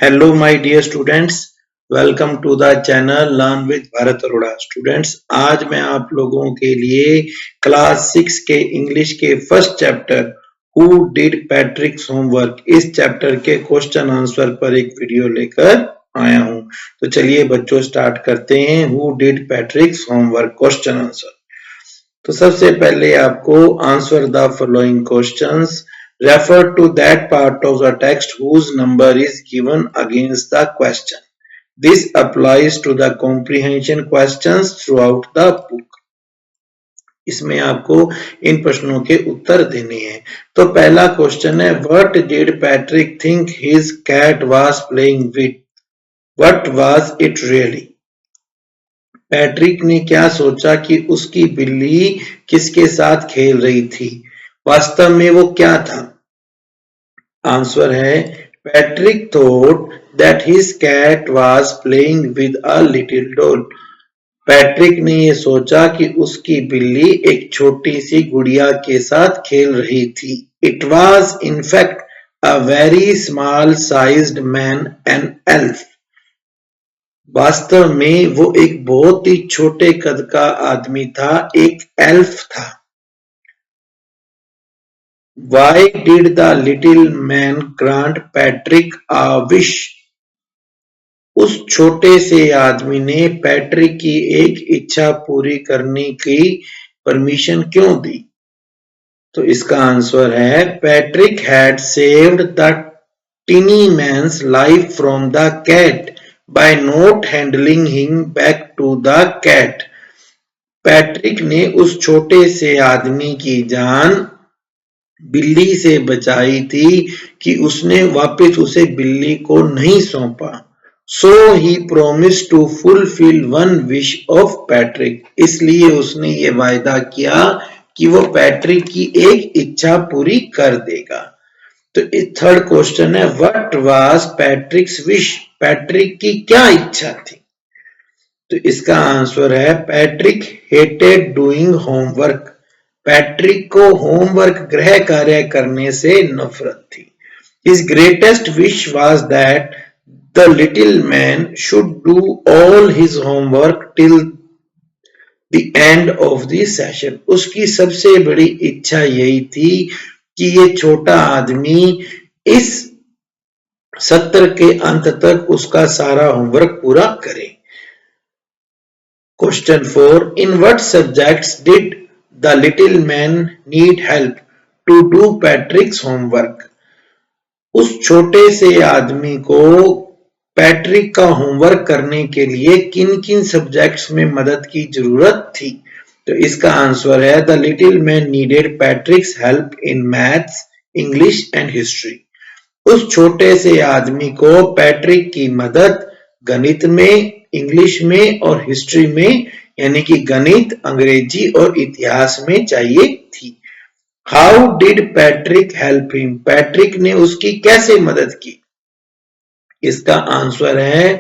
Hello my dear students, welcome to the channel Learn with Bharat Arora। Students, आज मैं आप लोगों के लिए क्लास 6 के इंग्लिश के first chapter who did पैट्रिक्स homework इस चैप्टर के क्वेश्चन आंसर पर एक वीडियो लेकर आया हूं। तो चलिए बच्चों स्टार्ट करते हैं। Who did पैट्रिक्स homework question answer. तो सबसे पहले आपको answer the following questions. Refer to that part of the text whose number is given against the question. This applies to the comprehension questions throughout the book. इसमें आपको इन प्रश्नों के उत्तर देने हैं। तो पहला क्वेश्चन है, What did Patrick think his cat was playing with? What was it really? Patrick ने क्या सोचा कि उसकी बिल्ली किसके साथ खेल रही थी? वास्तव में वो क्या था? आंसर है, Patrick thought that his cat was playing with a little doll. Patrick ने ये सोचा कि उसकी बिल्ली एक छोटी सी गुड़िया के साथ खेल रही थी। It was in fact a very small sized man, an elf. वास्तव में वो एक बहुत ही छोटे कद का आदमी था, एक एल्फ था। Why did the little man grant Patrick a wish? उस छोटे से आदमी ने पैट्रिक की एक इच्छा पूरी करने की परमिशन क्यों दी? तो इसका आंसर है, Patrick had saved the tiny man's life from the cat by not handling him back to the cat. Patrick ने उस छोटे से आदमी की जान बिल्ली से बचाई थी कि उसने वापस उसे बिल्ली को नहीं सौंपा। So he promise to fulfil one wish of Patrick. इसलिए उसने ये वायदा किया कि वो पैट्रिक की एक इच्छा पूरी कर देगा। तो थर्ड क्वेश्चन है, व्हाट वाज पैट्रिक्स विश? पैट्रिक की क्या इच्छा थी? तो इसका आंसर है, Patrick hated doing homework. Patrick को होमवर्क गृह कार्य करने से नफरत थी। His greatest wish was that the little man should do all his homework till the end of the session. उसकी सबसे बड़ी इच्छा यही थी कि ये छोटा आदमी इस सत्र के अंत तक उसका सारा होमवर्क पूरा करे। Question 4. In what subjects did the little man need help to do Patrick's homework? उस छोटे से आदमी को पैट्रिक का होमवर्क करने के लिए किन किन सब्जेक्ट्स में मदद की जरूरत थी? तो इसका आंसर है, the little man needed पैट्रिक्स help in maths, English and history. उस छोटे से आदमी को पैट्रिक की मदद गणित में, इंग्लिश में और हिस्ट्री में, यानी कि गणित, अंग्रेजी और इतिहास में चाहिए थी। How did Patrick help him? Patrick ने उसकी कैसे मदद की? इसका आंसर है,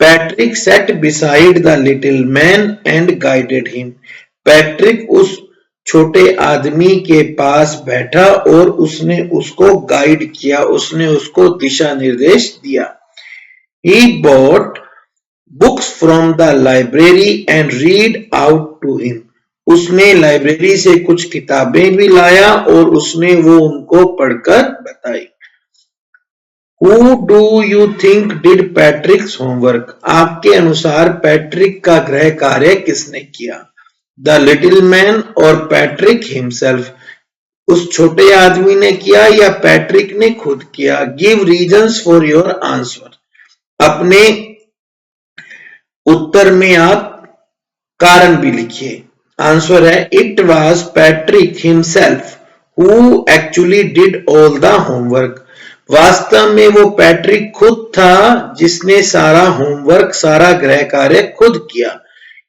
Patrick set beside the little man and guided him. Patrick उस छोटे आदमी के पास बैठा और उसने उसको गाइड किया, उसने उसको दिशा निर्देश दिया। He bought books from the library and read out to him. उसने लाइब्रेरी से कुछ किताबें भी लाया और उसने वो उनको पढ़कर बताई। Who do you think did Patrick's homework? आपके अनुसार पैट्रिक का गृह कार्य किसने किया? The little man और पैट्रिक himself? उस छोटे आदमी ने किया या पैट्रिक ने खुद किया? Give reasons for your answer. अपने उत्तर में आप कारण भी लिखिए। आंसर है, it was Patrick himself who actually did all the homework. वास्तव में वो पैट्रिक खुद था जिसने सारा होमवर्क, सारा गृह कार्य खुद किया।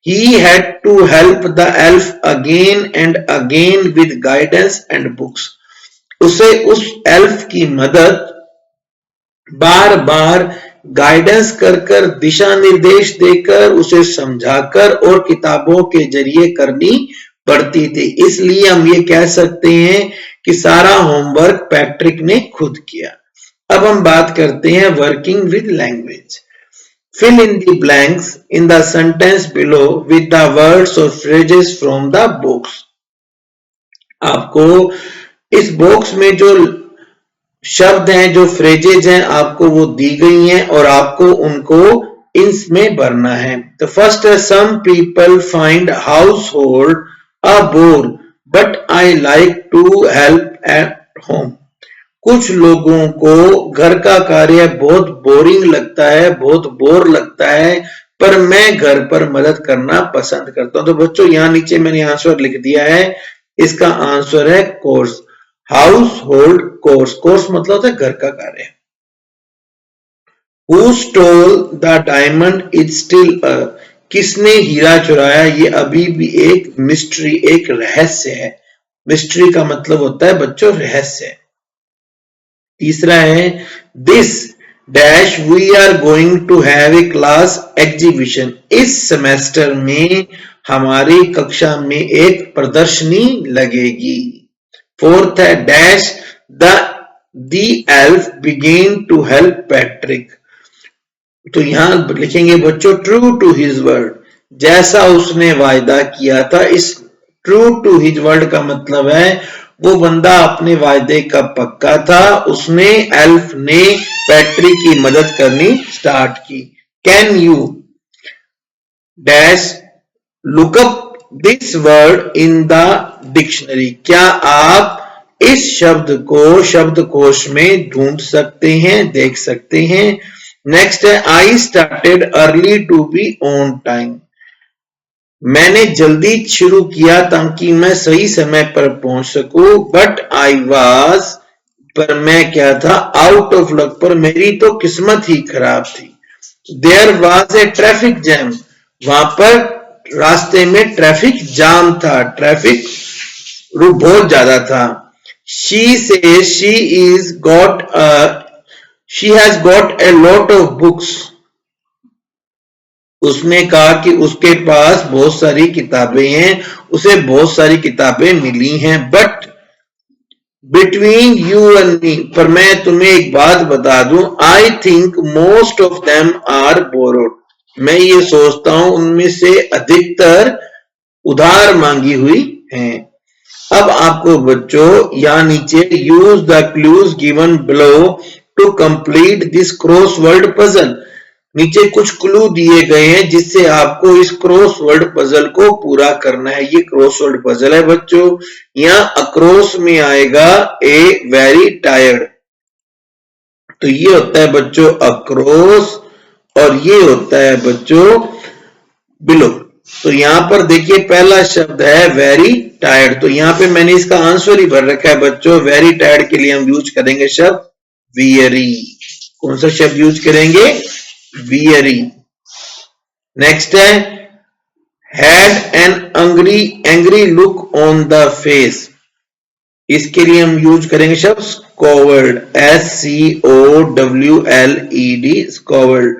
He had to help the elf again and again with guidance and books. उसे उस एल्फ की मदद बार बार गाइडेंस कर दिशा निर्देश देकर, उसे समझाकर और किताबों के जरिए करनी पड़ती थी। इसलिए हम ये कह सकते हैं कि सारा होमवर्क पैट्रिक ने खुद किया। अब हम बात करते हैं working with language. Fill in the blanks in the sentence below with the words or phrases from the box। आपको इस बॉक्स में जो शब्द हैं, जो फ्रेजेज हैं, आपको वो दी गई हैं और आपको उनको इसमें भरना है। तो फर्स्ट है, some people find household a bore but I like to help at home. कुछ लोगों को घर का कार्य बहुत बोरिंग लगता है, बहुत बोर लगता है, पर मैं घर पर मदद करना पसंद करता हूं। तो बच्चों यहां नीचे मैंने आंसर लिख दिया है, इसका आंसर है course, house hold course. Course मतलब होता है घर का कार्य। Who stole the diamond is still a, किसने हीरा चुराया, ये अभी भी एक मिस्ट्री, एक रहस्य है। मिस्ट्री का मतलब होता है बच्चों रहस्य। तीसरा है, this dash we are going to have a class exhibition. इस सेमेस्टर में हमारी कक्षा में एक प्रदर्शनी लगेगी। फोर्थ है, dash the elf begin to help Patrick. तो यहां लिखेंगे बच्चों ट्रू टू हिज वर्ड, जैसा उसने वायदा किया था। इस ट्रू टू हिज वर्ड का मतलब है वो बंदा अपने वायदे का पक्का था, उसने एल्फ ने पैट्रिक की मदद करनी स्टार्ट की। Can you dash look up this word in the dictionary. क्या आप इस शब्द को शब्दकोश में ढूंढ सकते हैं, देख सकते हैं। नेक्स्ट है, I started early to be on time. मैंने जल्दी शुरू किया ताकि मैं सही समय पर पहुंच सकूं, बट आई वाज, पर मैं क्या था, आउट ऑफ लक, पर मेरी तो किस्मत ही खराब थी। There was a traffic jam, वहां पर रास्ते में ट्रैफिक जाम था, ट्रैफिक बहुत ज्यादा था। शी से she has got a lot of books. उसने कहा कि उसके पास बहुत सारी किताबें हैं, उसे बहुत सारी किताबें मिली हैं। But between you and me, पर मैं तुम्हें एक बात बता दूं, I think most of them are borrowed. मैं ये सोचता हूं उनमें से अधिकतर उधार मांगी हुई हैं। अब आपको बच्चों यहां नीचे use the clues given below to complete this crossword puzzle. नीचे कुछ क्लू दिए गए हैं जिससे आपको इस क्रॉसवर्ड पजल को पूरा करना है। ये क्रॉसवर्ड पजल है बच्चों। यहां अक्रॉस में आएगा ए वेरी टायर्ड, तो ये होता है बच्चों अक्रॉस, और ये होता है बच्चों बिलो। तो यहां पर देखिए पहला शब्द है वेरी टायर्ड, तो यहां पे मैंने इसका आंसर ही भर रखा है बच्चों। वेरी टायर्ड के लिए हम यूज करेंगे शब्द वियरी। कौन सा शब्द यूज करेंगे, weary। नेक्स्ट है, had an angry look on the face। इसके लिए हम यूज करेंगे शब्द scowled, SCOWLED, scowled।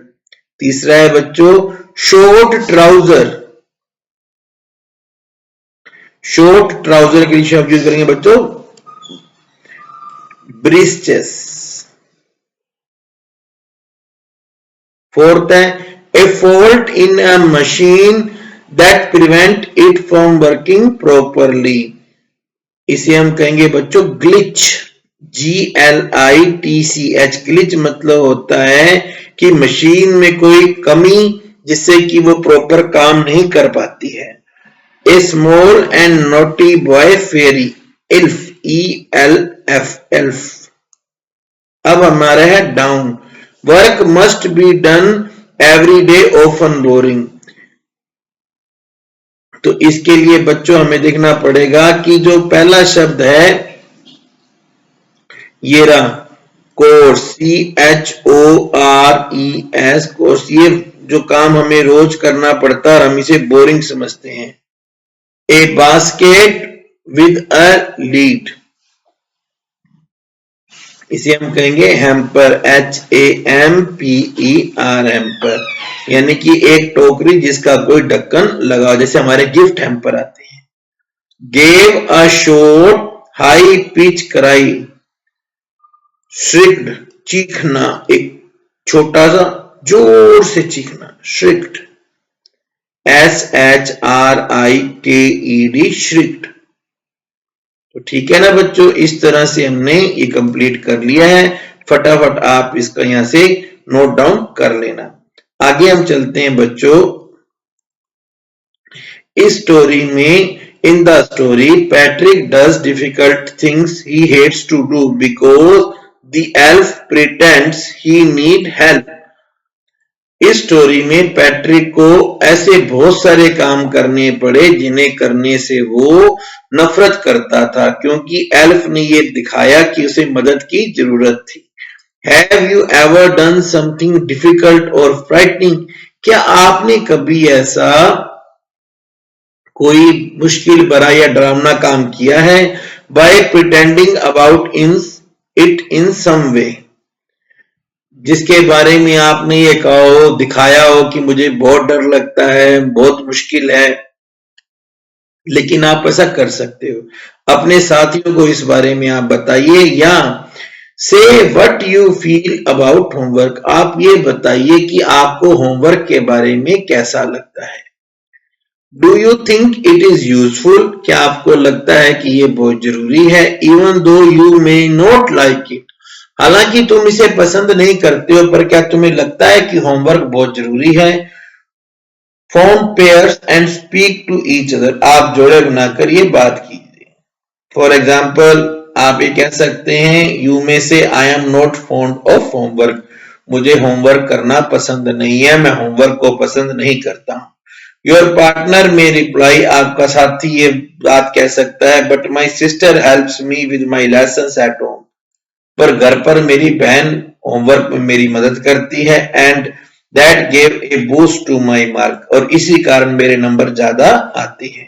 तीसरा है बच्चों short trouser। शॉर्ट ट्राउजर के लिए शब्द यूज करेंगे बच्चों breeches। फोर्थ है, ए fault in a machine that prevent it from working properly. इसे हम कहेंगे बच्चों ग्लिच, GLITCH। ग्लिच मतलब होता है कि मशीन में कोई कमी जिससे कि वो प्रॉपर काम नहीं कर पाती है। A small and naughty boy fairy, elf, ELF, elf. अब हमारा है डाउन, work must be done every day often boring. तो इसके लिए बच्चों हमें देखना पड़ेगा कि जो पहला शब्द है ये रहा कोर्स, CHORES, कोर्स। ये जो काम हमें रोज करना पड़ता है और हम इसे बोरिंग समझते हैं। ए बास्केट विद अ लीड, इसे हम कहेंगे हैम्पर, HAMPER, हैम्पर। यानी कि एक टोकरी जिसका कोई ढक्कन लगा, जैसे हमारे गिफ्ट हैम्पर आते हैं। Gave a short high pitch cry, shrieked, चीखना, एक छोटा सा जोर से चीखना, श्रिक्ड, SHRIKED, श्रिक्ड। तो ठीक है ना बच्चों, इस तरह से हमने ये कंप्लीट कर लिया है। फटाफट आप इसका यहां से नोट डाउन कर लेना। आगे हम चलते हैं बच्चों। इस स्टोरी में, in the story, Patrick does difficult things he hates to do because the elf pretends he need help. इस स्टोरी में पैट्रिक को ऐसे बहुत सारे काम करने पड़े जिन्हें करने से वो नफरत करता था, क्योंकि एल्फ ने ये दिखाया कि उसे मदद की जरूरत थी। Have you ever done something difficult or frightening? क्या आपने कभी ऐसा कोई मुश्किल भरा या डरावना काम किया है? By pretending about it in some way, जिसके बारे में आपने ये कहा हो, दिखाया हो कि मुझे बहुत डर लगता है, बहुत मुश्किल है, लेकिन आप ऐसा कर सकते हो। अपने साथियों को इस बारे में आप बताइए। या से what you feel about homework, आप ये बताइए कि आपको होमवर्क के बारे में कैसा लगता है। Do you think it is useful, क्या आपको लगता है कि ये बहुत जरूरी है। Even though you may not like it, हालांकि तुम इसे पसंद नहीं करते हो, पर क्या तुम्हें लगता है कि होमवर्क बहुत जरूरी है। Form pairs and speak to each other, आप जोड़े बनाकर ये बात कीजिए। फॉर एग्जाम्पल, आप ये कह सकते हैं, यू में से आई am not fond of homework, मुझे होमवर्क करना पसंद नहीं है, मैं होमवर्क को पसंद नहीं करता हूं। योर पार्टनर में रिप्लाई, आपका साथी ये बात कह सकता है, but my sister helps me with my lessons at home, पर घर पर मेरी बहन होमवर्क में मेरी मदद करती है। And that gave a boost to my mark, और इसी कारण मेरे नंबर ज्यादा आते हैं।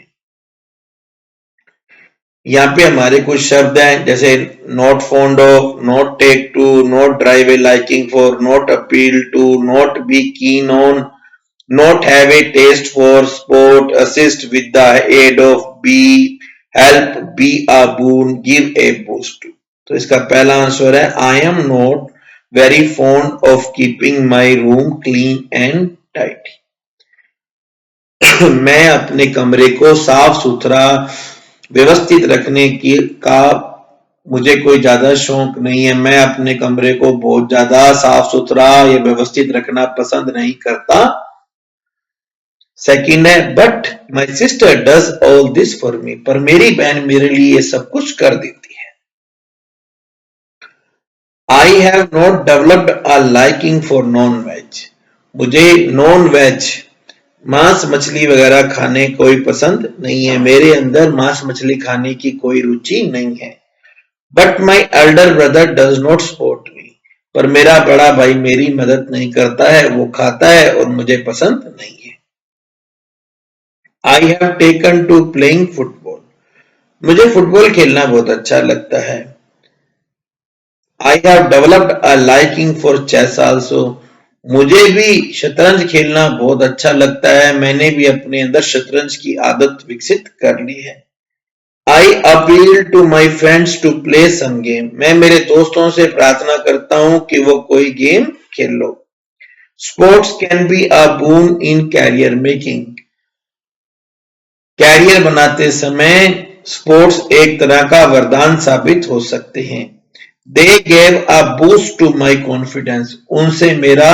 यहाँ पे हमारे कुछ शब्द हैं, जैसे not fond of, not take to, not drive a liking for, not appeal to, not be keen on, not have a taste for sport, assist with the aid of, be, help, be a boon, give a boost to. तो इसका पहला answer है, I am not very fond of keeping my room clean and tidy. मैं अपने कमरे को साफ सुथरा व्यवस्थित रखने की का मुझे कोई ज्यादा शौक नहीं है, मैं अपने कमरे को बहुत ज्यादा साफ सुथरा या व्यवस्थित रखना पसंद नहीं करता। सेकंड है, but my sister does all this for me, पर मेरी बहन मेरे लिए ये सब कुछ कर देती है। I have not developed a liking for non veg, मुझे नॉन वेज मांस मछली वगैरह खाने कोई पसंद नहीं है, मेरे अंदर मांस मछली खाने की कोई रुचि नहीं है। But my elder brother does not support me, पर मेरा बड़ा भाई मेरी मदद नहीं करता है, वो खाता है और मुझे पसंद नहीं है। I have taken to playing football, मुझे फुटबॉल खेलना बहुत अच्छा लगता है। I have developed a liking for chess also, मुझे भी शतरंज खेलना बहुत अच्छा लगता है, मैंने भी अपने अंदर शतरंज की आदत विकसित कर ली है। I appeal to my friends to play some game, मैं मेरे दोस्तों से प्रार्थना करता हूं कि वो कोई गेम खेल लो। Sports can be a boon in career making, career बनाते समय स्पोर्ट्स एक तरह का वरदान साबित हो सकते हैं। They gave a boost to my confidence, उनसे मेरा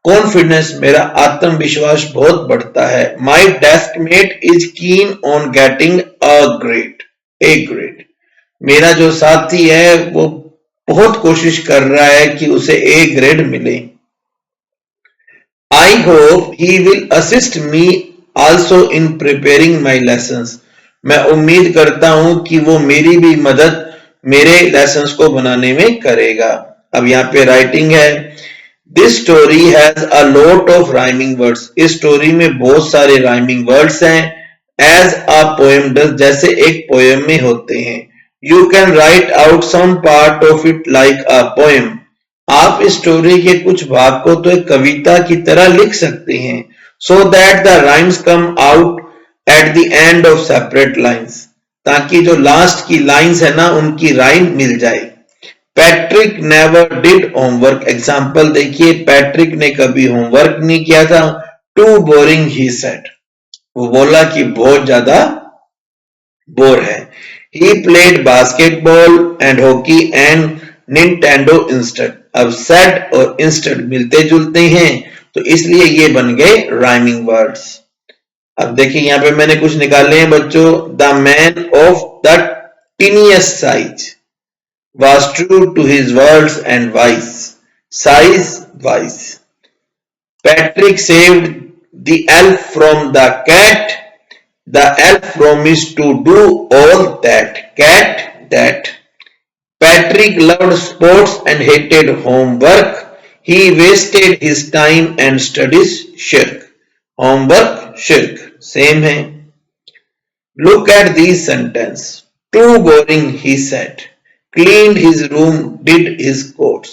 कॉन्फिडेंस, मेरा आत्मविश्वास बहुत बढ़ता है। My deskmate is keen on getting a grade, A grade, मेरा जो साथी है वो बहुत कोशिश कर रहा है कि उसे ए ग्रेड मिले। I hope he will assist me also in preparing my lessons, मैं उम्मीद करता हूं कि वो मेरी भी मदद मेरे लेसन्स को बनाने में करेगा। अब यहाँ पे राइटिंग है, this story has a lot of rhyming words, इस स्टोरी में बहुत सारे राइमिंग वर्ड्स हैं। एज अ पोएम डज, जैसे एक पोएम में होते हैं। You can write out some part of it like a poem, आप इस स्टोरी के कुछ भाग को तो एक कविता की तरह लिख सकते हैं। सो that the rhymes come out at the end of separate lines, ताकि जो लास्ट की लाइन्स है ना उनकी राइम मिल जाए। Patrick never did homework. Example देखिए, पैट्रिक ने कभी होमवर्क नहीं किया था। टू बोरिंग ही सेड, वो बोला कि बहुत ज्यादा बोर है। He played basketball and hockey and Nintendo instead. अब सेड और इंस्टेड मिलते जुलते हैं, तो इसलिए ये बन गए राइमिंग वर्ड्स। अब देखिए यहां पे मैंने कुछ निकाले हैं बच्चों। The man of the tiniest size was true to his words and wise. Size wise. Patrick saved the elf from the cat. The elf promised to do all that. Cat that. Patrick loved sports and hated homework. He wasted his time and studies shirk. Homework shirk. Same है. Look at these sentences. Too boring, he said. Cleaned his room, did his course.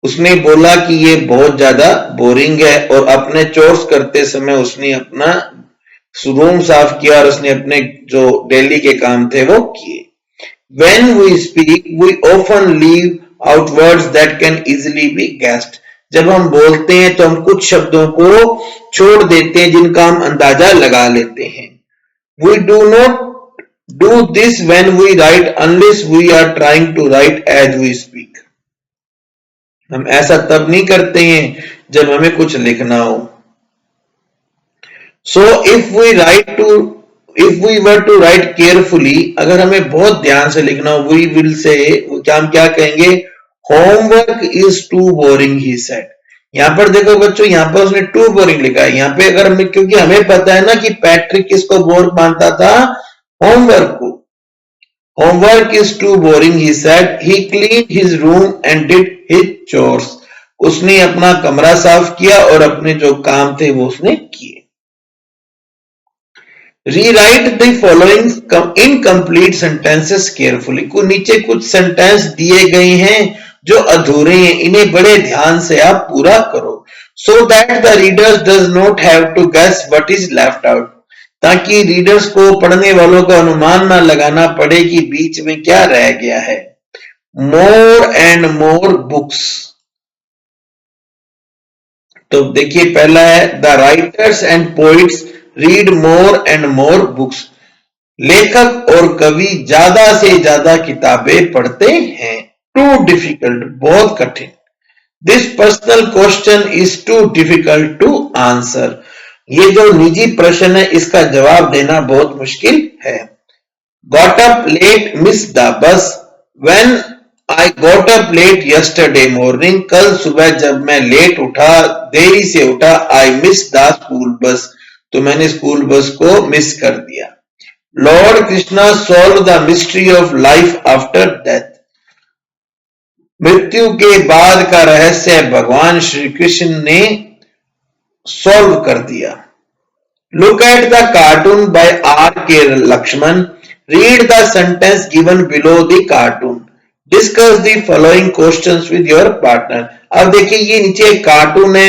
उसने बोला कि ये बहुत ज्यादा boring है और अपने चोर्स करते समय उसने अपना रूम साफ किया और उसने अपने जो डेली के काम थे वो किए। When we speak, we often leave out words that can easily be guessed. जब हम बोलते हैं तो हम कुछ शब्दों को छोड़ देते हैं जिनका हम अंदाजा लगा लेते हैं। We do not do this when we write unless we are trying to write as we speak. हम ऐसा तब नहीं करते हैं जब हमें कुछ लिखना हो। So if we were to write carefully, अगर हमें बहुत ध्यान से लिखना हो, we will say, हम क्या कहेंगे? Homework is too boring, he said. यहां पर देखो बच्चों, यहां पर उसने टू बोरिंग लिखा है। यहां पे अगर हमें, क्योंकि हमें पता है ना कि पैट्रिक किसको बोर मानता था? होमवर्क को। Homework is too boring, he said. He cleaned his room and did his chores. उसने अपना कमरा साफ किया और अपने जो काम थे वो उसने किए। Rewrite the following incomplete sentences carefully. को नीचे कुछ सेंटेंस दिए गए हैं जो अधूरे हैं, इन्हें बड़े ध्यान से आप पूरा करो। So that the readers does not have to guess what is left out, ताकि रीडर्स को, पढ़ने वालों को अनुमान ना लगाना पड़े कि बीच में क्या रह गया है। More and more books. तो देखिए पहला है, the writers and poets read more and more books. लेखक और कवि ज्यादा से ज्यादा किताबें पढ़ते हैं। टू डिफिकल्ट, बहुत कठिन। This personal question is too difficult to answer. ये जो निजी प्रश्न है इसका जवाब देना बहुत मुश्किल है। Got up late, miss the bus. When I got up late yesterday morning, कल सुबह जब मैं लेट उठा, देरी से उठा, I miss the school bus, तो मैंने स्कूल बस को मिस कर दिया। Lord Krishna solve the mystery of life after death. मृत्यु के बाद का रहस्य भगवान श्री कृष्ण ने सॉल्व कर दिया। Look at the cartoon by R K Laxman. Read the sentence given below the cartoon. Discuss the following questions with your partner. अब देखिए ये नीचे एक कार्टून है,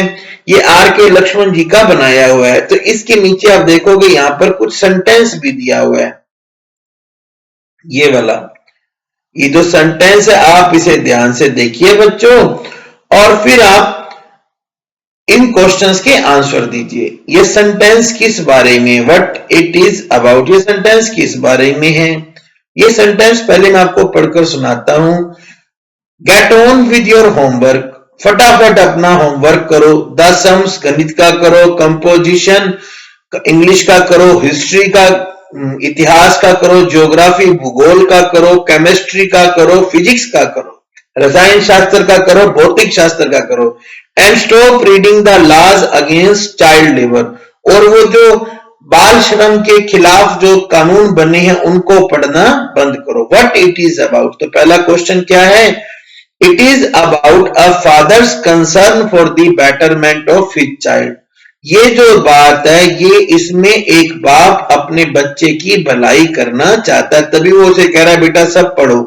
ये आर के लक्ष्मण जी का बनाया हुआ है, तो इसके नीचे आप देखोगे यहां पर कुछ सेंटेंस भी दिया हुआ है। ये वाला, ये जो सेंटेंस है आप इसे ध्यान से देखिए बच्चों, और फिर आप इन क्वेश्चंस के आंसर दीजिए। ये सेंटेंस किस बारे में, व्हाट इट इज अबाउट, ये सेंटेंस किस बारे में है। ये सेंटेंस पहले मैं आपको पढ़कर सुनाता हूं। Get on with your homework, फटाफट अपना होमवर्क करो। द सम्स, गणित का करो। कंपोजिशन, इंग्लिश का करो। हिस्ट्री का, इतिहास का करो। ज्योग्राफी, भूगोल का करो। केमिस्ट्री का करो। फिजिक्स का करो। रसायन शास्त्र का करो। भौतिक शास्त्र का करो। And stop reading the laws against child labour, और वो जो बाल श्रम के खिलाफ जो कानून बने हैं उनको पढ़ना बंद करो। व्हाट इट इज अबाउट, तो पहला क्वेश्चन क्या है? It is about a father's concern for the betterment of his child. ये जो बात है, ये इसमें एक बाप अपने बच्चे की भलाई करना चाहता है, तभी वो उसे कह रहा है बेटा सब पढ़ो।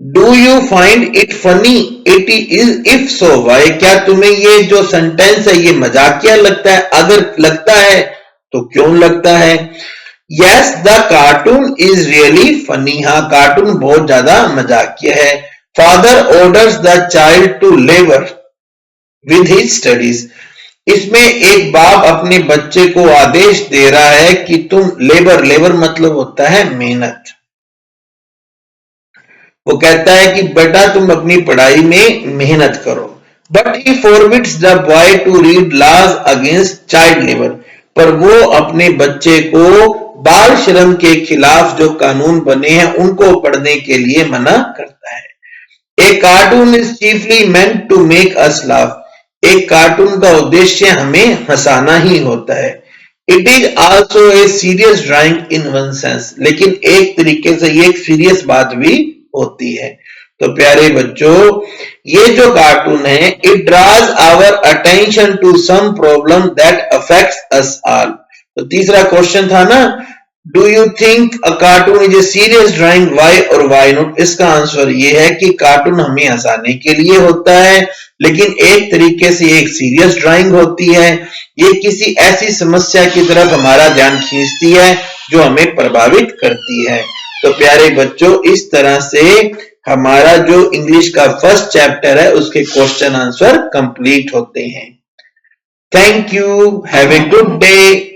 Do you find it funny, it is if so why, क्या तुम्हें ये जो सेंटेंस है ये मजाकिया लगता है? अगर लगता है तो क्यों लगता है? Yes, the cartoon is really funny. हाँ, कार्टून बहुत ज्यादा मजाकिया है। Father orders the child to labour with his studies. इसमें एक बाप अपने बच्चे को आदेश दे रहा है कि तुम लेबर मतलब होता है मेहनत। वो कहता है कि बेटा तुम अपनी पढ़ाई में मेहनत करो। But he forbids the boy to read laws against child labour. पर वो अपने बच्चे को बाल श्रम के खिलाफ जो कानून बने हैं उनको पढ़ने के लिए मना करता है। A cartoon is chiefly meant to make us laugh. एक कार्टून का उद्देश्य हमें हंसाना ही होता है। It is also a serious drawing in one sense. लेकिन एक तरीके से ये एक सीरियस बात भी होती है। तो प्यारे बच्चों, ये जो कार्टून है, it draws our attention to some problem that affects us all. तो तीसरा क्वेश्चन था ना, do you think a cartoon is a serious drawing, why और वाई नॉट? इसका आंसर ये है कि कार्टून हमें हंसाने के लिए होता है, लेकिन एक तरीके से एक सीरियस ड्राइंग होती है। ये किसी ऐसी समस्या की तरफ हमारा ध्यान खींचती है जो हमें प्रभावित करती है। तो प्यारे बच्चों, इस तरह से हमारा जो इंग्लिश का फर्स्ट चैप्टर है उसके क्वेश्चन आंसर कंप्लीट होते हैं। Thank you, have a good day.